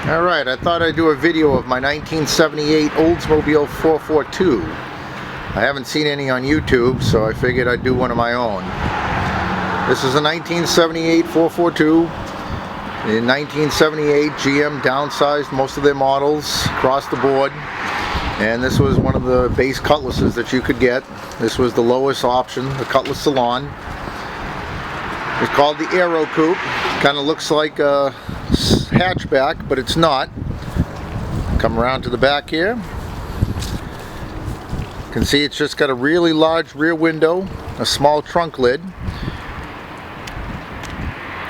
Alright, I thought I'd do a video of my 1978 Oldsmobile 442. I haven't seen any on YouTube, so I figured I'd do one of my own. This is a 1978 442. In 1978, GM downsized most of their models across the board, and this was one of the base cutlasses that you could get. This was the lowest option, the Cutlass Salon. It's called the Aero Coupe. Kind of looks like a hatchback, but it's not. Come around to the back here. You can see it's just got a really large rear window, a small trunk lid,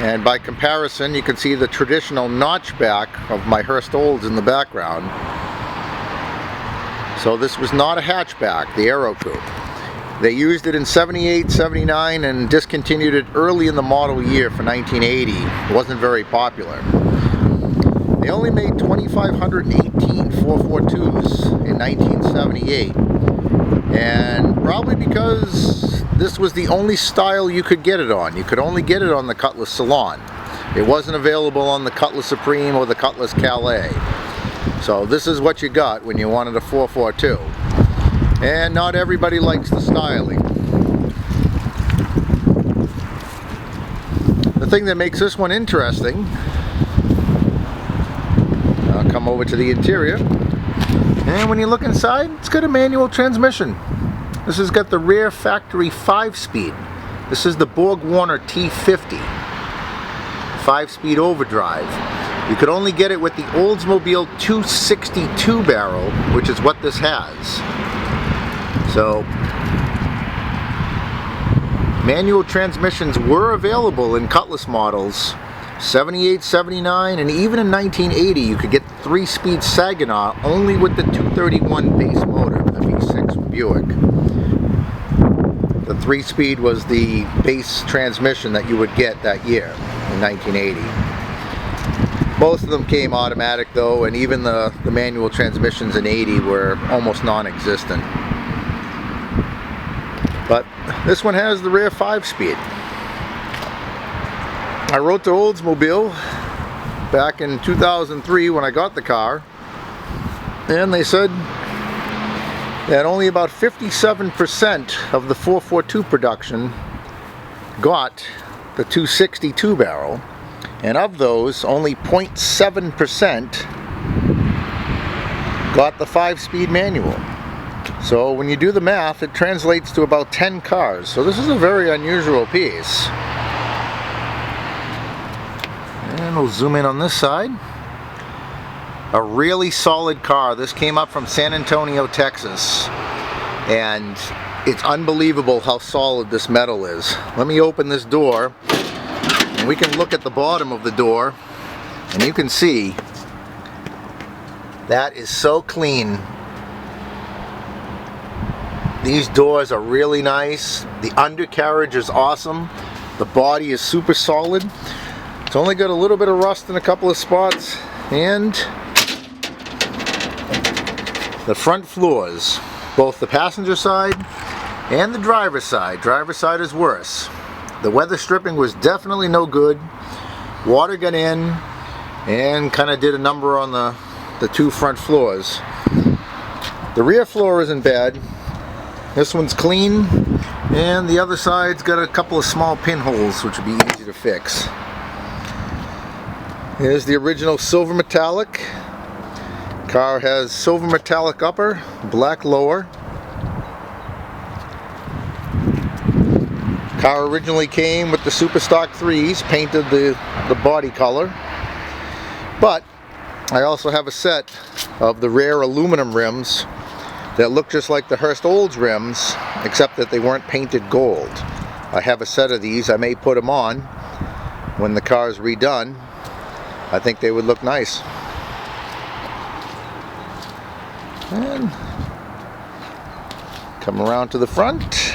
and by comparison you can see the traditional notchback of my Hurst Olds in the background. So this was not a hatchback, the Aero Coupe. They used it in 78, 79 and discontinued it early in the model year for 1980. It wasn't very popular. They only made 2,518 442s in 1978, and probably because this was the only style you could get it on. You could only get it on the Cutlass Salon. It wasn't available on the Cutlass Supreme or the Cutlass Calais. So this is what you got when you wanted a 442. And not everybody likes the styling. The thing that makes this one interesting, I'll come over to the interior, and when you look inside, it's got a manual transmission. This has got the rear factory 5-speed. This is the Borg-Warner T50 5-speed overdrive. You could only get it with the Oldsmobile 262 barrel, which is what this has. So, manual transmissions were available in Cutlass models, 78, 79, and even in 1980 you could get 3-speed Saginaw only with the 231 base motor, the V6 Buick. The 3-speed was the base transmission that you would get that year in 1980. Most of them came automatic though, and even the manual transmissions in 80 were almost non-existent. But this one has the rear 5-speed. I wrote to Oldsmobile back in 2003 when I got the car, and they said that only about 57% of the 442 production got the 262 barrel, and of those only 0.7% got the 5-speed manual. So when you do the math, it translates to about 10 cars. So this is a very unusual piece. And we'll zoom in on this side. A really solid car. This came up from San Antonio, Texas. And it's unbelievable how solid this metal is. Let me open this door, and we can look at the bottom of the door, and you can see that is so clean. These doors are really nice. The undercarriage is awesome. The body is super solid. It's only got a little bit of rust in a couple of spots. And the front floors, both the passenger side and the driver's side. Driver's side is worse. The weather stripping was definitely no good. Water got in and kind of did a number on the two front floors. The rear floor isn't bad. This one's clean, and the other side's got a couple of small pinholes which would be easy to fix. Here's the original silver metallic. Car has silver metallic upper, black lower. Car originally came with the Super Stock 3s, painted the body color. But I also have a set of the rare aluminum rims that look just like the Hurst Olds rims, except that they weren't painted gold. I have a set of these. I may put them on when the car is redone. I think they would look nice. And come around to the front.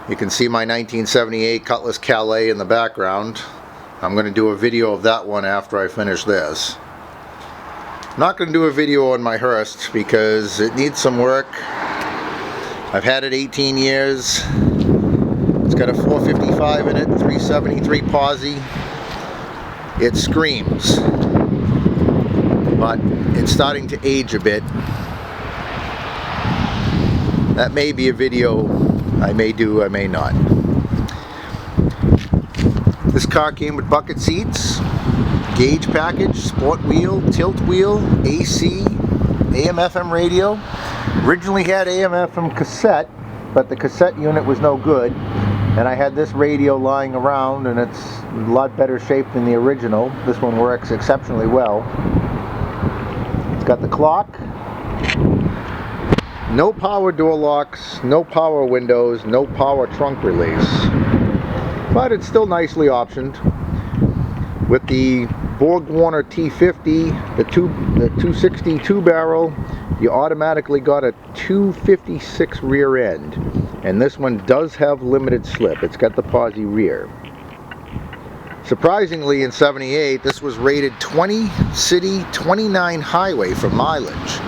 You can see my 1978 Cutlass Calais in the background. I'm going to do a video of that one after I finish this. I'm not going to do a video on my Hurst because it needs some work. I've had it 18 years. It's got a 455 in it, 373 posi. it screams. But it's starting to age a bit. That may be a video I may do, I may not. This car came with bucket seats, gauge package, sport wheel, tilt wheel, AC, AM/FM radio. Originally had AM/FM cassette, but the cassette unit was no good. And I had this radio lying around, and it's a lot better shape than the original. This one works exceptionally well. It's got the clock. No power door locks, no power windows, no power trunk release. But it's still nicely optioned. With the Borg-Warner T50, the 262 barrel, you automatically got a 256 rear end. And this one does have limited slip. It's got the posi rear. Surprisingly, in '78, this was rated 20 city, 29 highway for mileage,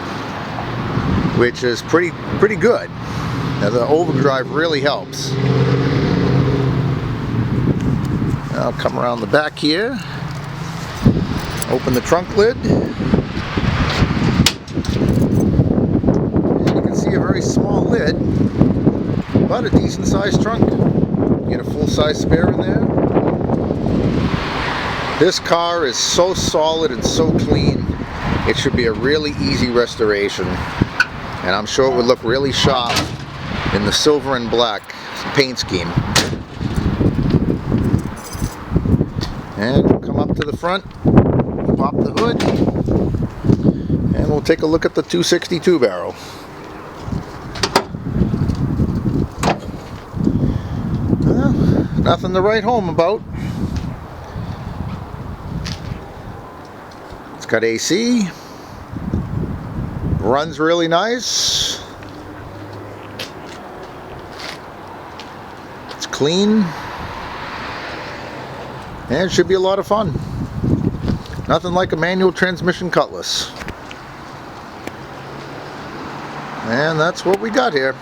which is pretty good. Now, the overdrive really helps. I'll come around the back here, open the trunk lid, and you can see a very small lid, but a decent sized trunk. Get a full-size spare in there. This car is so solid and so clean, it should be a really easy restoration. And I'm sure it would look really sharp in the silver and black paint scheme. And we'll come up to the front, pop the hood, and we'll take a look at the 262 barrel. Well, nothing to write home about. It's got AC. Runs really nice. It's clean. And it should be a lot of fun. Nothing like a manual transmission Cutlass. And that's what we got here.